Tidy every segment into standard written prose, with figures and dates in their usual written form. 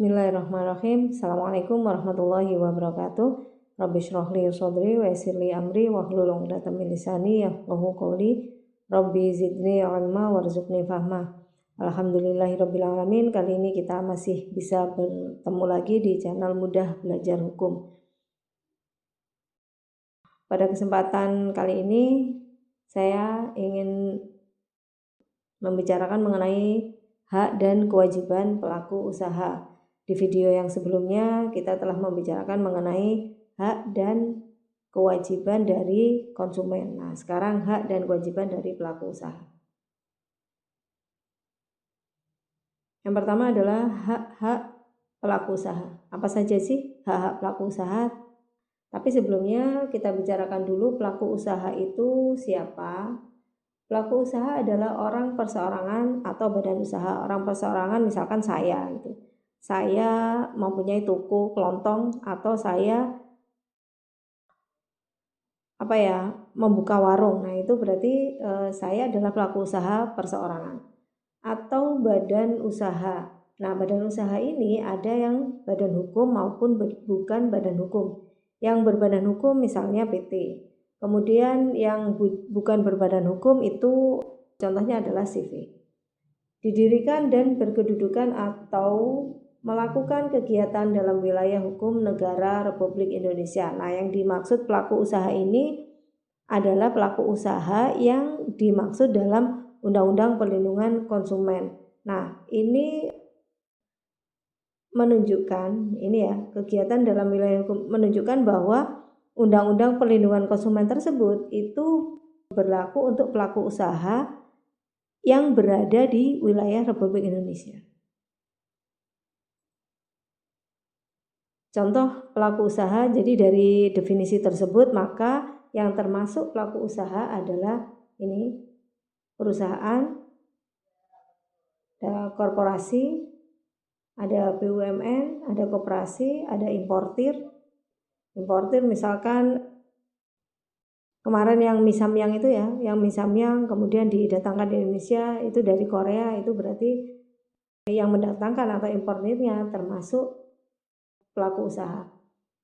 Bismillahirrahmanirrahim. Assalamualaikum warahmatullahi wabarakatuh. Rabbi shrah li sadri wa yassir li amri wahlul 'uqdatam min lisani yafqahu qawli. Rabbi zidni ilma warzuqni fahma. Alhamdulillahirabbil alamin. Kali ini kita masih bisa bertemu lagi di channel Mudah Belajar Hukum. Pada kesempatan kali ini saya ingin membicarakan mengenai hak dan kewajiban pelaku usaha. Di video yang sebelumnya kita telah membicarakan mengenai hak dan kewajiban dari konsumen. Nah, sekarang hak dan kewajiban dari pelaku usaha. Yang pertama adalah hak-hak pelaku usaha. Apa saja sih hak-hak pelaku usaha? Tapi sebelumnya kita bicarakan dulu pelaku usaha itu siapa. Pelaku usaha adalah orang perseorangan atau badan usaha. Orang perseorangan misalkan saya gitu. Saya mempunyai toko kelontong atau saya membuka warung. Nah, itu berarti saya adalah pelaku usaha perseorangan atau badan usaha. Nah, badan usaha ini ada yang badan hukum maupun bukan badan hukum. Yang berbadan hukum misalnya PT. Kemudian yang bukan berbadan hukum itu contohnya adalah CV. Didirikan dan berkedudukan atau melakukan kegiatan dalam wilayah hukum negara Republik Indonesia. Nah, yang dimaksud pelaku usaha ini adalah pelaku usaha yang dimaksud dalam Undang-Undang Perlindungan Konsumen. Nah, ini menunjukkan kegiatan dalam wilayah hukum menunjukkan bahwa Undang-Undang Perlindungan Konsumen tersebut itu berlaku untuk pelaku usaha yang berada di wilayah Republik Indonesia. Contoh pelaku usaha, jadi dari definisi tersebut maka yang termasuk pelaku usaha adalah ini perusahaan, ada korporasi, ada BUMN, ada koperasi, ada importir. Importir misalkan kemarin yang mie samyang itu ya, yang mie samyang kemudian didatangkan di Indonesia itu dari Korea, itu berarti yang mendatangkan atau importirnya termasuk pelaku usaha.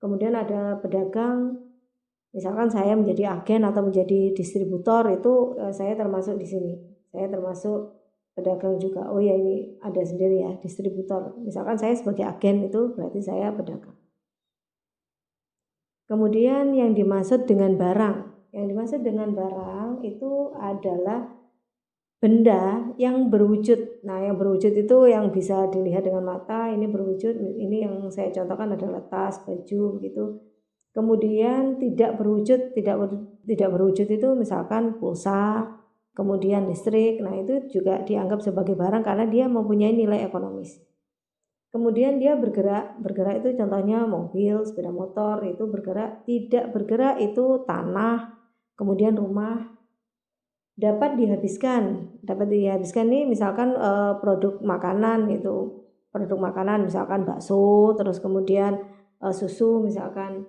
Kemudian ada pedagang, misalkan saya menjadi agen atau menjadi distributor, itu saya termasuk di sini. Saya termasuk pedagang juga. Oh ya, ini ada sendiri ya, distributor. Misalkan saya sebagai agen, itu berarti saya pedagang. Kemudian yang dimaksud dengan barang. Yang dimaksud dengan barang itu adalah benda yang berwujud. Nah, yang berwujud itu yang bisa dilihat dengan mata, ini berwujud. Ini yang saya contohkan adalah tas, baju begitu. Kemudian tidak berwujud itu misalkan pulsa, kemudian listrik. Nah, itu juga dianggap sebagai barang karena dia mempunyai nilai ekonomis. Kemudian dia bergerak itu contohnya mobil, sepeda motor itu bergerak. Tidak bergerak itu tanah, kemudian rumah. Dapat dihabiskan nih misalkan produk makanan gitu. Produk makanan misalkan bakso, terus kemudian susu misalkan.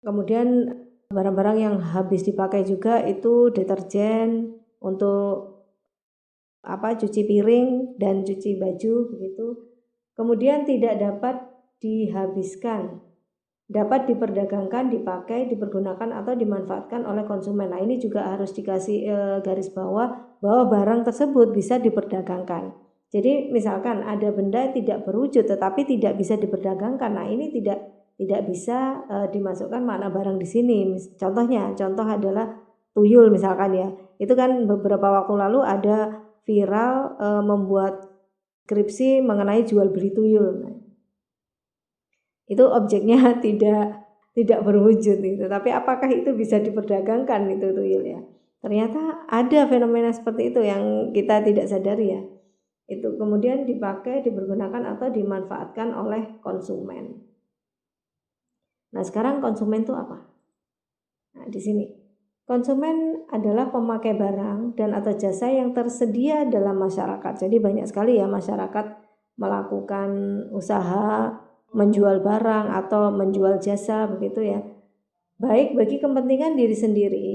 Kemudian barang-barang yang habis dipakai juga itu deterjen untuk cuci piring dan cuci baju begitu. Kemudian tidak dapat dihabiskan, dapat diperdagangkan, dipakai, dipergunakan atau dimanfaatkan oleh konsumen. Nah, ini juga harus dikasih garis bawah bahwa barang tersebut bisa diperdagangkan. Jadi misalkan ada benda tidak berwujud tetapi tidak bisa diperdagangkan. Nah, ini tidak bisa dimasukkan makna barang di sini. Contoh adalah tuyul misalkan ya. Itu kan beberapa waktu lalu ada viral membuat skripsi mengenai jual beli tuyul. Nah, itu objeknya tidak berwujud gitu. Tapi apakah itu bisa diperdagangkan itu tuyul ya? Ternyata ada fenomena seperti itu yang kita tidak sadari ya. Itu kemudian dipakai, dipergunakan atau dimanfaatkan oleh konsumen. Nah, sekarang konsumen itu apa? Nah, di sini. Konsumen adalah pemakai barang dan atau jasa yang tersedia dalam masyarakat. Jadi banyak sekali ya masyarakat melakukan usaha menjual barang atau menjual jasa begitu ya. Baik bagi kepentingan diri sendiri.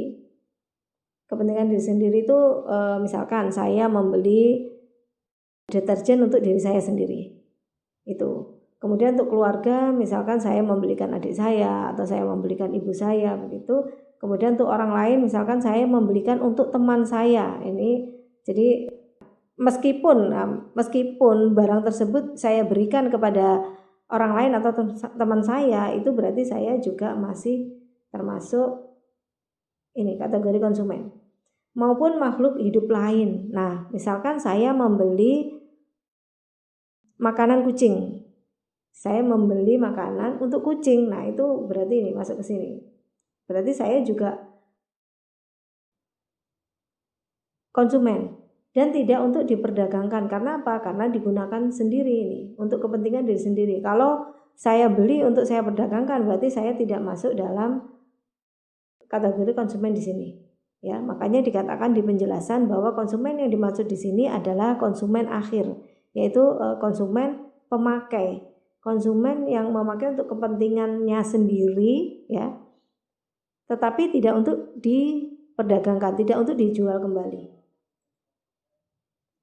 Kepentingan diri sendiri itu misalkan saya membeli deterjen untuk diri saya sendiri. Itu. Kemudian untuk keluarga, misalkan saya membelikan adik saya atau saya membelikan ibu saya begitu. Kemudian untuk orang lain, misalkan saya membelikan untuk teman saya. Ini jadi meskipun barang tersebut saya berikan kepada orang lain atau teman saya, itu berarti saya juga masih termasuk ini kategori konsumen. Maupun makhluk hidup lain. Nah, misalkan saya membeli makanan kucing. Saya membeli makanan untuk kucing. Nah, itu berarti ini masuk ke sini. Berarti saya juga konsumen dan tidak untuk diperdagangkan. Karena apa? Karena digunakan sendiri ini untuk kepentingan diri sendiri. Kalau saya beli untuk saya perdagangkan, berarti saya tidak masuk dalam kategori konsumen di sini. Ya, makanya dikatakan di penjelasan bahwa konsumen yang dimaksud di sini adalah konsumen akhir, yaitu konsumen pemakai. Konsumen yang memakai untuk kepentingannya sendiri, ya, tetapi tidak untuk diperdagangkan, tidak untuk dijual kembali.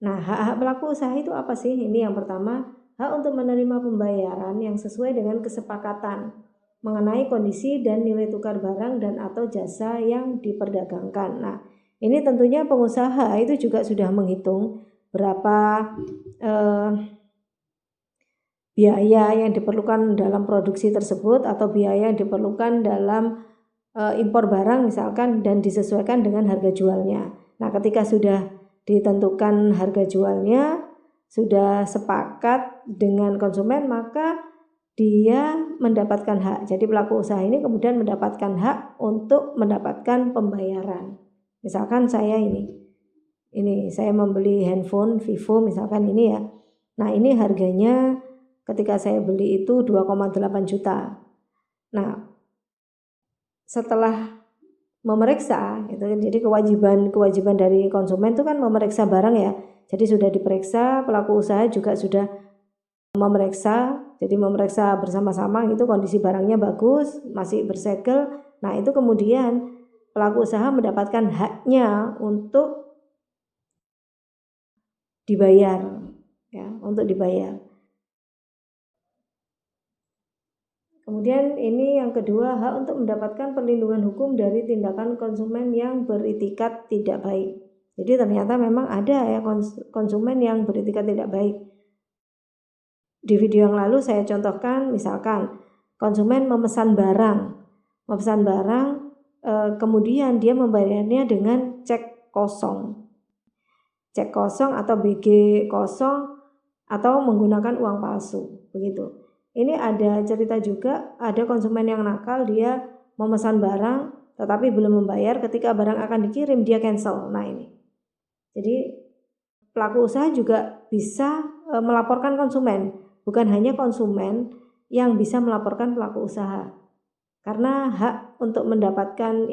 Nah, hak-hak pelaku usaha itu apa sih? Ini yang pertama, hak untuk menerima pembayaran yang sesuai dengan kesepakatan mengenai kondisi dan nilai tukar barang dan atau jasa yang diperdagangkan. Nah, ini tentunya pengusaha itu juga sudah menghitung berapa biaya yang diperlukan dalam produksi tersebut atau biaya yang diperlukan dalam impor barang misalkan dan disesuaikan dengan harga jualnya. Nah, ketika sudah ditentukan harga jualnya, sudah sepakat dengan konsumen, maka dia mendapatkan hak. Jadi pelaku usaha ini kemudian mendapatkan hak untuk mendapatkan pembayaran. Misalkan saya ini saya membeli handphone Vivo misalkan ini ya. Nah, ini harganya ketika saya beli itu 2,8 juta. Nah, setelah memeriksa itu jadi kewajiban dari konsumen itu kan memeriksa barang ya. Jadi sudah diperiksa, pelaku usaha juga sudah memeriksa, jadi memeriksa bersama-sama gitu kondisi barangnya bagus, masih bersegel. Nah, itu kemudian pelaku usaha mendapatkan haknya untuk dibayar ya, untuk dibayar. Kemudian ini yang kedua, hak untuk mendapatkan perlindungan hukum dari tindakan konsumen yang beritikat tidak baik. Jadi ternyata memang ada ya konsumen yang beritikat tidak baik. Di video yang lalu saya contohkan misalkan konsumen memesan barang kemudian dia membayarnya dengan cek kosong atau BG kosong atau menggunakan uang palsu begitu. Ini ada cerita juga, ada konsumen yang nakal, dia memesan barang tetapi belum membayar, ketika barang akan dikirim dia cancel. Nah, ini. Jadi pelaku usaha juga bisa melaporkan konsumen, bukan hanya konsumen yang bisa melaporkan pelaku usaha. Karena hak untuk mendapatkan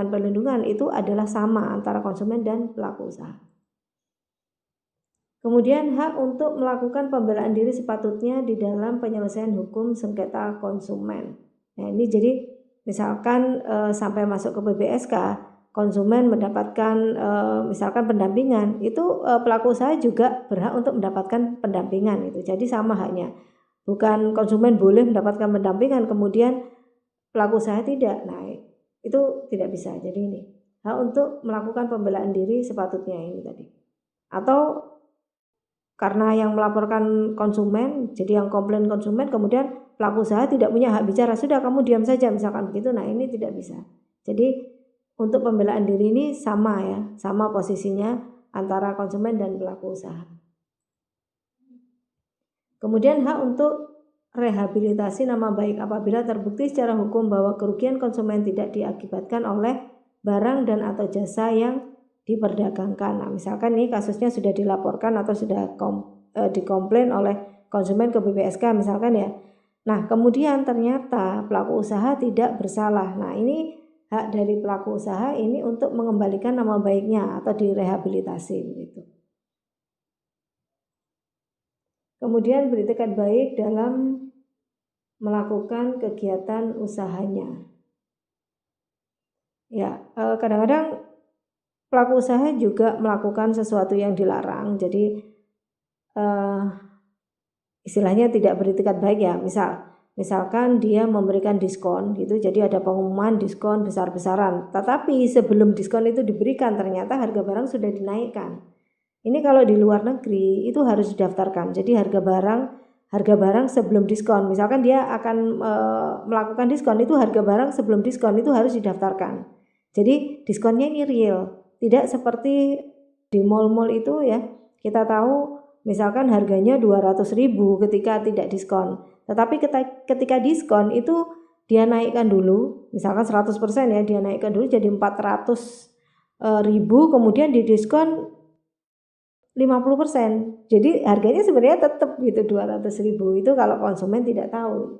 perlindungan itu adalah sama antara konsumen dan pelaku usaha. Kemudian hak untuk melakukan pembelaan diri sepatutnya di dalam penyelesaian hukum sengketa konsumen. Nah, ini jadi misalkan sampai masuk ke PBSK, konsumen mendapatkan misalkan pendampingan, itu pelaku usaha juga berhak untuk mendapatkan pendampingan itu. Jadi sama haknya. Bukan konsumen boleh mendapatkan pendampingan kemudian pelaku usaha tidak. Nah, itu tidak bisa. Jadi ini hak untuk melakukan pembelaan diri sepatutnya ini tadi. Atau karena yang melaporkan konsumen, jadi yang komplain konsumen, kemudian pelaku usaha tidak punya hak bicara, sudah kamu diam saja misalkan begitu. Nah, ini tidak bisa. Jadi untuk pembelaan diri ini sama ya, sama posisinya antara konsumen dan pelaku usaha. Kemudian hak untuk rehabilitasi nama baik apabila terbukti secara hukum bahwa kerugian konsumen tidak diakibatkan oleh barang dan atau jasa yang diperdagangkan. Nah, misalkan ini kasusnya sudah dilaporkan atau sudah dikomplain oleh konsumen ke BPSK misalkan ya. Nah, kemudian ternyata pelaku usaha tidak bersalah. Nah, ini hak dari pelaku usaha ini untuk mengembalikan nama baiknya atau direhabilitasi begitu. Kemudian beritikat baik dalam melakukan kegiatan usahanya. Ya, kadang-kadang pelaku usaha juga melakukan sesuatu yang dilarang. Jadi istilahnya tidak beritikat baik ya. Misalkan dia memberikan diskon gitu, jadi ada pengumuman diskon besar-besaran, tetapi sebelum diskon itu diberikan ternyata harga barang sudah dinaikkan. Ini kalau di luar negeri itu harus didaftarkan. Jadi harga barang sebelum diskon, misalkan dia akan melakukan diskon, itu harga barang sebelum diskon itu harus didaftarkan. Jadi diskonnya ini real, tidak seperti di mall-mall itu ya. Kita tahu misalkan harganya 200.000 ketika tidak diskon. Tetapi ketika diskon itu dia naikkan dulu, misalkan 100% ya, dia naikkan dulu jadi 400.000, kemudian didiskon 50%. Jadi harganya sebenarnya tetap gitu 200.000 itu kalau konsumen tidak tahu.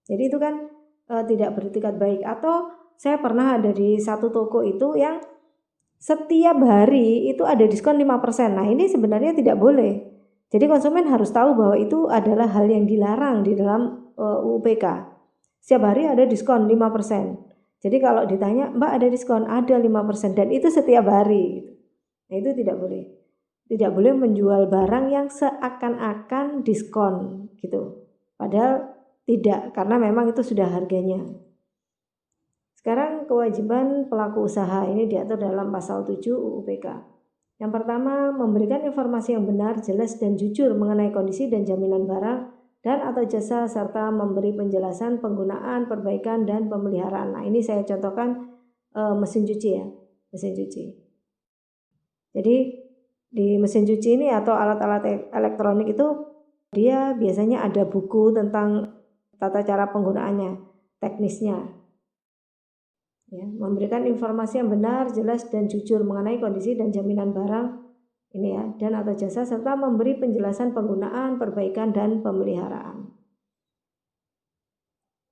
Jadi itu kan tidak beritikat baik. Atau saya pernah ada di satu toko itu yang setiap hari itu ada diskon 5%. Nah ini sebenarnya tidak boleh. Jadi konsumen harus tahu bahwa itu adalah hal yang dilarang di dalam UUPK. Setiap hari ada diskon 5%. Jadi kalau ditanya, Mbak ada diskon? Ada 5%, dan itu setiap hari. Nah itu tidak boleh. Tidak boleh menjual barang yang seakan-akan diskon gitu. Padahal tidak, karena memang itu sudah harganya. Sekarang kewajiban pelaku usaha ini diatur dalam pasal 7 UUPK. Yang pertama, memberikan informasi yang benar, jelas, dan jujur mengenai kondisi dan jaminan barang dan atau jasa, serta memberi penjelasan penggunaan, perbaikan, dan pemeliharaan. Nah ini saya contohkan mesin cuci ya, mesin cuci. Jadi di mesin cuci ini atau alat-alat elektronik itu dia biasanya ada buku tentang tata cara penggunaannya, teknisnya. Ya, memberikan informasi yang benar, jelas, dan jujur mengenai kondisi dan jaminan barang ini ya, dan atau jasa, serta memberi penjelasan penggunaan, perbaikan, dan pemeliharaan.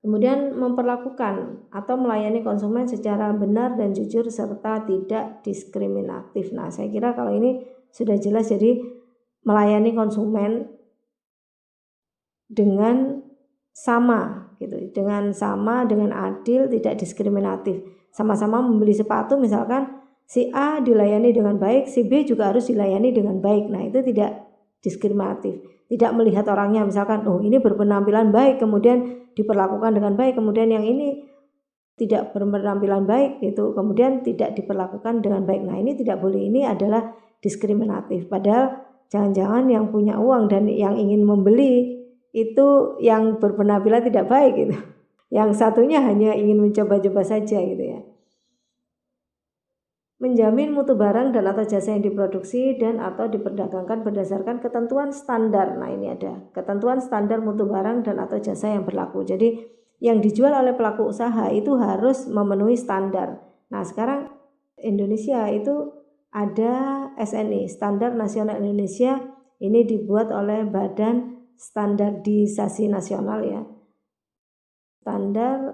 Kemudian memperlakukan atau melayani konsumen secara benar dan jujur serta tidak diskriminatif. Nah, saya kira kalau ini sudah jelas, jadi melayani konsumen dengan sama gitu, dengan adil, tidak diskriminatif. Sama-sama membeli sepatu, misalkan si A dilayani dengan baik, si B juga harus dilayani dengan baik. Nah itu tidak diskriminatif, tidak melihat orangnya, misalkan oh ini berpenampilan baik kemudian diperlakukan dengan baik, kemudian yang ini tidak berpenampilan baik itu kemudian tidak diperlakukan dengan baik. Nah ini tidak boleh, ini adalah diskriminatif. Padahal jangan-jangan yang punya uang dan yang ingin membeli itu yang berpenampilan tidak baik gitu. Yang satunya hanya ingin mencoba-coba saja gitu ya. Menjamin mutu barang dan atau jasa yang diproduksi dan atau diperdagangkan berdasarkan ketentuan standar. Nah ini ada ketentuan standar mutu barang dan atau jasa yang berlaku. Jadi yang dijual oleh pelaku usaha itu harus memenuhi standar. Nah sekarang Indonesia itu ada SNI, Standar Nasional Indonesia, ini dibuat oleh Badan Standarisasi Nasional ya, standar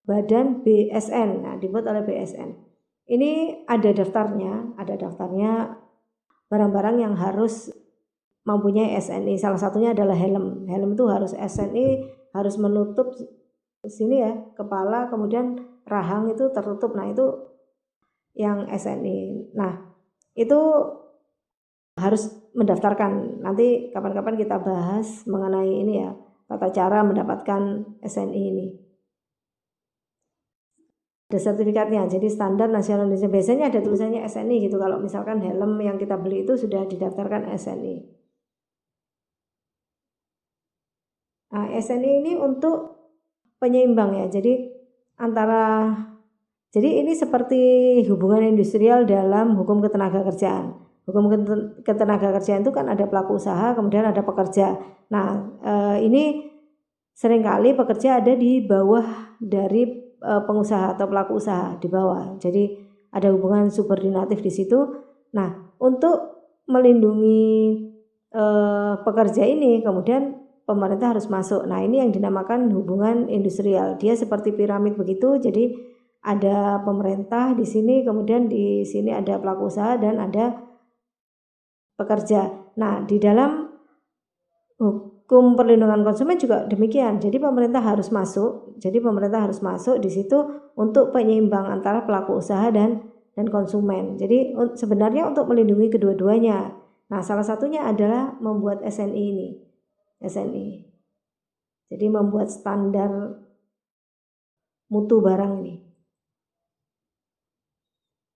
Badan BSN, nah dibuat oleh BSN. Ini ada daftarnya barang-barang yang harus mempunyai SNI. Salah satunya adalah helm itu harus SNI, harus menutup sini ya, kepala, kemudian rahang itu tertutup. Nah itu yang SNI. Nah itu harus mendaftarkan. Nanti kapan-kapan kita bahas mengenai ini ya, tata cara mendapatkan SNI ini. Ada sertifikatnya, jadi Standar Nasional Indonesia. Biasanya ada tulisannya SNI gitu. Kalau misalkan helm yang kita beli itu sudah didaftarkan SNI. Nah, SNI ini untuk penyeimbang ya. Jadi ini seperti hubungan industrial dalam hukum ketenagakerjaan. Hukum ketenagakerjaan itu kan ada pelaku usaha, kemudian ada pekerja. Nah, ini seringkali pekerja ada di bawah dari pengusaha atau pelaku usaha, di bawah. Jadi ada hubungan subordinatif di situ. Nah, untuk melindungi pekerja ini, kemudian pemerintah harus masuk. Nah, ini yang dinamakan hubungan industrial. Dia seperti piramid begitu. Jadi ada pemerintah di sini, kemudian di sini ada pelaku usaha dan ada pekerja. Nah, di dalam hukum perlindungan konsumen juga demikian. Jadi pemerintah harus masuk. Di situ untuk penyeimbang antara pelaku usaha dan konsumen. Jadi sebenarnya untuk melindungi kedua-duanya. Nah, salah satunya adalah membuat SNI ini. SNI. Jadi membuat standar mutu barang ini.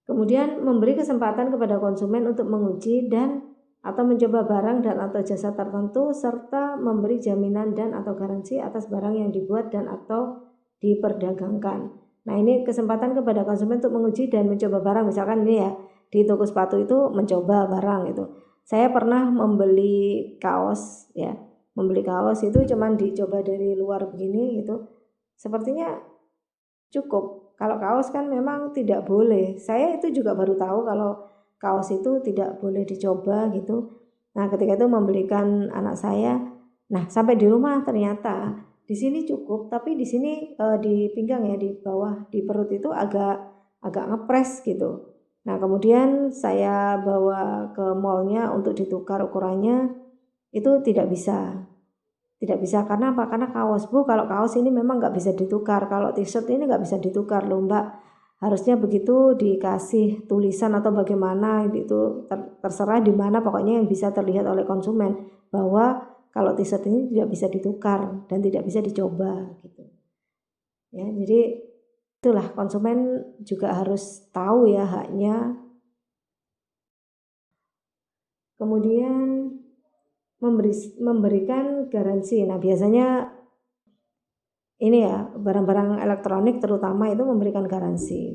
Kemudian memberi kesempatan kepada konsumen untuk menguji dan atau mencoba barang dan atau jasa tertentu serta memberi jaminan dan atau garansi atas barang yang dibuat dan atau diperdagangkan. Nah, ini kesempatan kepada konsumen untuk menguji dan mencoba barang. Misalkan ini ya, di toko sepatu itu mencoba barang itu. Saya pernah membeli kaos ya. Membeli kaos itu cuman dicoba dari luar begini gitu. Sepertinya cukup. Kalau kaos kan memang tidak boleh. Saya itu juga baru tahu kalau kaos itu tidak boleh dicoba gitu. Nah, ketika itu membelikan anak saya, nah sampai di rumah ternyata di sini cukup, tapi di sini di pinggang ya, di bawah di perut itu agak ngepres gitu. Nah, kemudian saya bawa ke mallnya untuk ditukar ukurannya, itu tidak bisa. Tidak bisa karena apa? Karena kaos, Bu, kalau kaos ini memang nggak bisa ditukar. Kalau t-shirt ini nggak bisa ditukar loh, Mbak. Harusnya begitu dikasih tulisan atau bagaimana itu terserah di mana, pokoknya yang bisa terlihat oleh konsumen bahwa kalau t-shirt ini tidak bisa ditukar dan tidak bisa dicoba gitu. Ya, jadi itulah konsumen juga harus tahu ya haknya. Kemudian memberikan garansi. Nah, biasanya ini ya, barang-barang elektronik terutama itu memberikan garansi.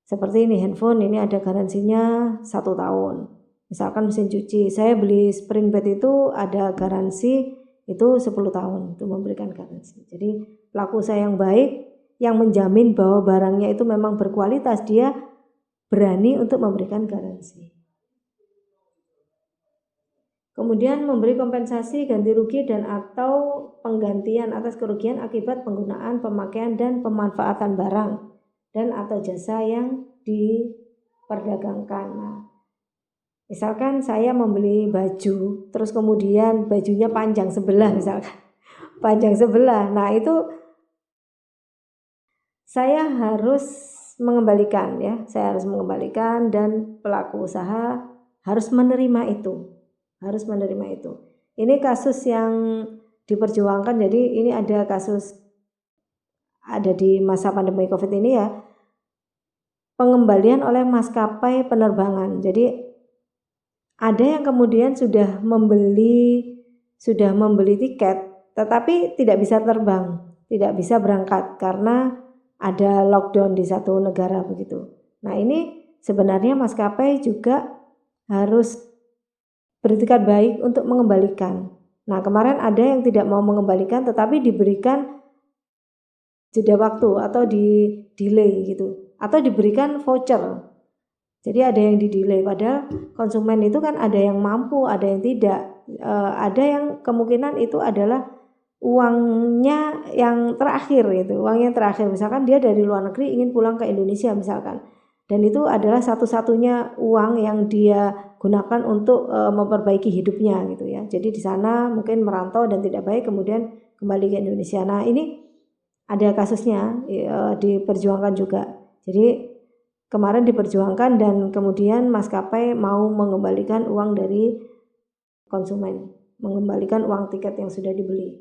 Seperti ini handphone, ini ada garansinya 1 tahun. Misalkan mesin cuci, saya beli spring bed itu ada garansi itu 10 tahun, itu memberikan garansi. Jadi pelaku usaha yang baik yang menjamin bahwa barangnya itu memang berkualitas, dia berani untuk memberikan garansi. Kemudian memberi kompensasi ganti rugi dan atau penggantian atas kerugian akibat penggunaan, pemakaian dan pemanfaatan barang dan atau jasa yang diperdagangkan. Nah, misalkan saya membeli baju, terus kemudian bajunya panjang sebelah misalkan, panjang sebelah. Nah, itu saya harus mengembalikan ya, saya harus mengembalikan dan pelaku usaha harus menerima itu. Harus menerima itu. Ini kasus yang diperjuangkan. Jadi ini ada kasus ada di masa pandemi Covid ini ya, pengembalian oleh maskapai penerbangan. Jadi ada yang kemudian sudah membeli tiket tetapi tidak bisa terbang, tidak bisa berangkat karena ada lockdown di satu negara begitu. Nah, ini sebenarnya maskapai juga harus beretikat baik untuk mengembalikan. Nah, kemarin ada yang tidak mau mengembalikan tetapi diberikan jeda waktu atau di delay gitu, atau diberikan voucher. Jadi ada yang di delay, padahal konsumen itu kan ada yang mampu, ada yang tidak. Ada yang kemungkinan itu adalah uangnya yang terakhir gitu, uangnya terakhir. Misalkan dia dari luar negeri ingin pulang ke Indonesia misalkan. Dan itu adalah satu-satunya uang yang dia gunakan untuk memperbaiki hidupnya gitu ya. Jadi di sana mungkin merantau dan tidak baik, kemudian kembali ke Indonesia. Nah, ini ada kasusnya diperjuangkan juga. Jadi kemarin diperjuangkan dan kemudian maskapai mau mengembalikan uang dari konsumen, mengembalikan uang tiket yang sudah dibeli.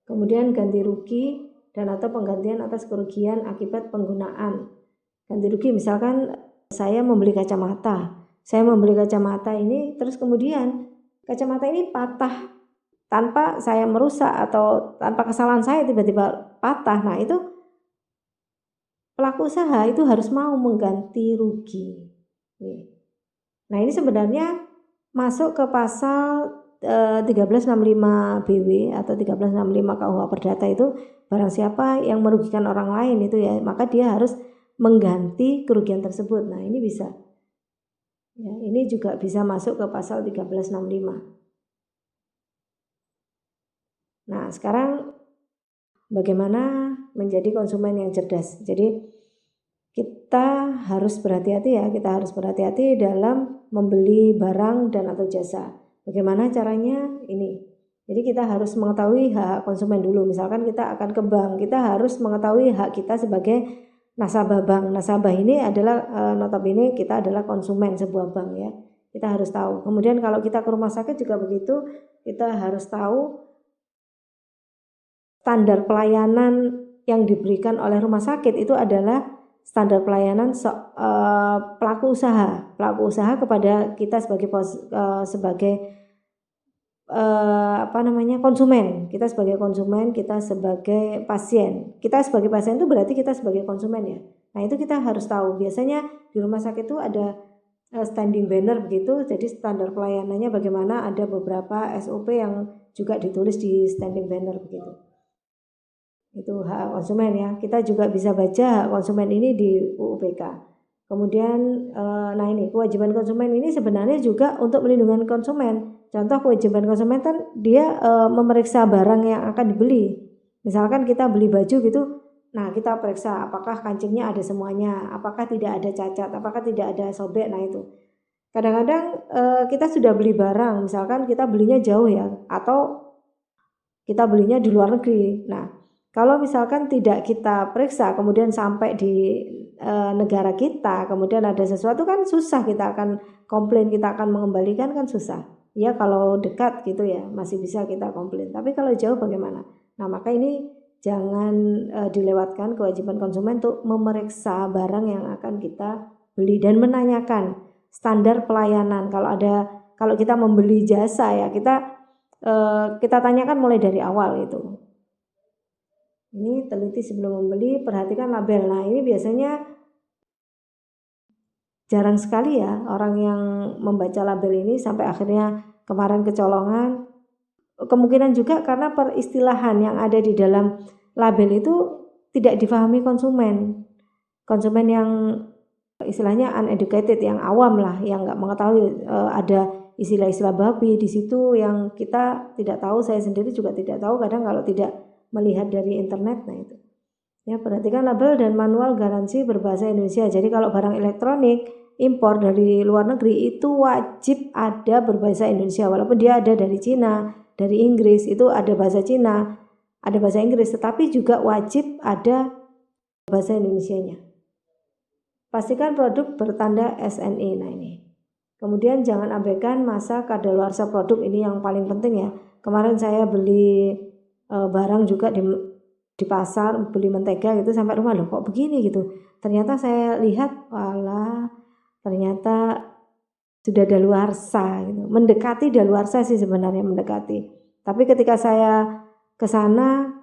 Kemudian ganti rugi dan atau penggantian atas kerugian akibat penggunaan. Ganti rugi misalkan saya membeli kacamata ini terus kemudian kacamata ini patah tanpa saya merusak atau tanpa kesalahan saya tiba-tiba patah. Nah, itu pelaku usaha itu harus mau mengganti rugi. Nah, ini sebenarnya masuk ke pasal 1365 BW atau 1365 KUH Perdata itu, barang siapa yang merugikan orang lain itu ya, maka dia harus mengganti kerugian tersebut. Nah, ini bisa. Ya, ini juga bisa masuk ke pasal 1365. Nah, sekarang bagaimana menjadi konsumen yang cerdas? Jadi kita harus berhati-hati ya, kita harus berhati-hati dalam membeli barang dan atau jasa. Bagaimana caranya? Ini. Jadi kita harus mengetahui hak konsumen dulu. Misalkan kita akan ke bank, kita harus mengetahui hak kita sebagai nasabah bank. Nasabah ini adalah notabene kita adalah konsumen sebuah bank ya. kita harus tahu. Kemudian kalau kita ke rumah sakit juga begitu, kita harus tahu standar pelayanan yang diberikan oleh rumah sakit itu adalah standar pelayanan pelaku usaha kepada kita sebagai konsumen. Kita sebagai konsumen, kita sebagai pasien. Kita sebagai pasien itu berarti kita sebagai konsumen ya. Nah, itu kita harus tahu. Biasanya di rumah sakit itu ada standing banner begitu, jadi standar pelayanannya bagaimana, ada beberapa SOP yang juga ditulis di standing banner begitu. Itu hak konsumen ya. Kita juga bisa baca hak konsumen ini di UUPK. Kemudian nah ini kewajiban konsumen ini sebenarnya juga untuk melindungi konsumen. Contoh kewajiban konsumen kan dia memeriksa barang yang akan dibeli. Misalkan kita beli baju gitu, nah kita periksa apakah kancingnya ada semuanya, apakah tidak ada cacat, apakah tidak ada sobek. Nah itu kadang-kadang kita sudah beli barang, misalkan kita belinya jauh ya, atau kita belinya di luar negeri. Nah kalau misalkan tidak kita periksa kemudian sampai di negara kita, kemudian ada sesuatu kan susah, kita akan komplain, kita akan mengembalikan kan susah. Ya kalau dekat gitu ya masih bisa kita komplain, tapi kalau jauh bagaimana? Nah maka ini jangan dilewatkan kewajiban konsumen untuk memeriksa barang yang akan kita beli dan menanyakan standar pelayanan. Kalau kita membeli jasa ya kita tanyakan mulai dari awal itu. Ini teliti sebelum membeli, perhatikan label. Nah ini biasanya jarang sekali ya orang yang membaca label ini sampai akhirnya kemarin kecolongan. Kemungkinan juga karena peristilahan yang ada di dalam label itu tidak difahami konsumen. Konsumen yang istilahnya uneducated, yang awam lah, yang nggak mengetahui ada istilah-istilah babi di situ yang kita tidak tahu. Saya sendiri juga tidak tahu kadang kalau tidak melihat dari internet. Nah itu ya, perhatikan label dan manual garansi berbahasa Indonesia. Jadi kalau barang elektronik impor dari luar negeri itu wajib ada berbahasa Indonesia, walaupun dia ada dari Cina, dari Inggris, itu ada bahasa Cina, ada bahasa Inggris, tetapi juga wajib ada bahasa Indonesianya. Pastikan produk bertanda SNI. Nah ini. Kemudian jangan abaikan masa kadaluarsa produk, ini yang paling penting ya. Kemarin saya beli barang juga di pasar, beli mentega gitu, sampai rumah loh kok begini gitu. Ternyata saya lihat, walah ternyata sudah daluarsa gitu. Mendekati daluarsa sih sebenarnya, mendekati. Tapi ketika saya ke sana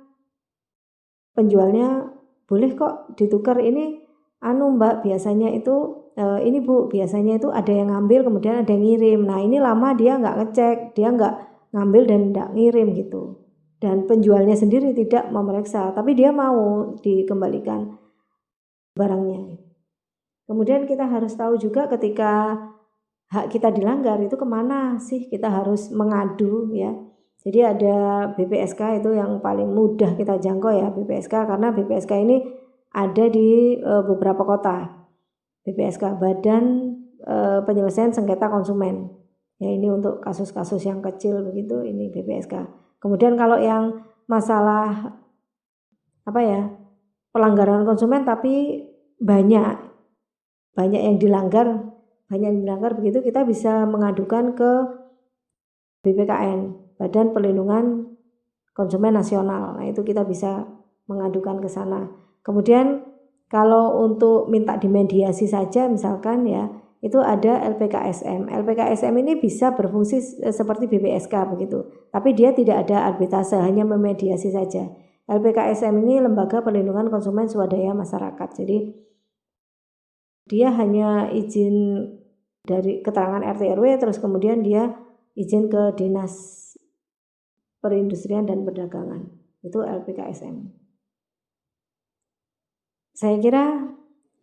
penjualnya, boleh kok ditukar ini Mbak, biasanya itu ini Bu, biasanya itu ada yang ngambil kemudian ada yang ngirim. Nah ini lama dia nggak ngecek, dia nggak ngambil dan nggak ngirim gitu. Dan penjualnya sendiri tidak memeriksa, tapi dia mau dikembalikan barangnya. Kemudian kita harus tahu juga ketika hak kita dilanggar itu kemana sih kita harus mengadu ya. Jadi ada BPSK itu yang paling mudah kita jangkau ya, BPSK, karena BPSK ini ada di beberapa kota. BPSK, Badan Penyelesaian Sengketa Konsumen. Ya ini untuk kasus-kasus yang kecil begitu, ini BPSK. Kemudian kalau yang masalah pelanggaran konsumen tapi banyak yang dilanggar begitu, kita bisa mengadukan ke BPKN, Badan Perlindungan Konsumen Nasional. Nah itu kita bisa mengadukan ke sana. Kemudian kalau untuk minta dimediasi saja misalkan ya, itu ada LPKSM. LPKSM ini bisa berfungsi seperti BPSK begitu, tapi dia tidak ada arbitrase, hanya memediasi saja. LPKSM ini Lembaga Perlindungan Konsumen Swadaya Masyarakat. Jadi dia hanya izin dari keterangan RT RW, terus kemudian dia izin ke Dinas Perindustrian dan Perdagangan. Itu LPKSM. Saya kira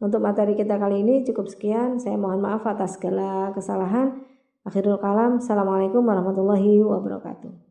untuk materi kita kali ini cukup sekian. Saya mohon maaf atas segala kesalahan. Akhirul kalam. Assalamualaikum warahmatullahi wabarakatuh.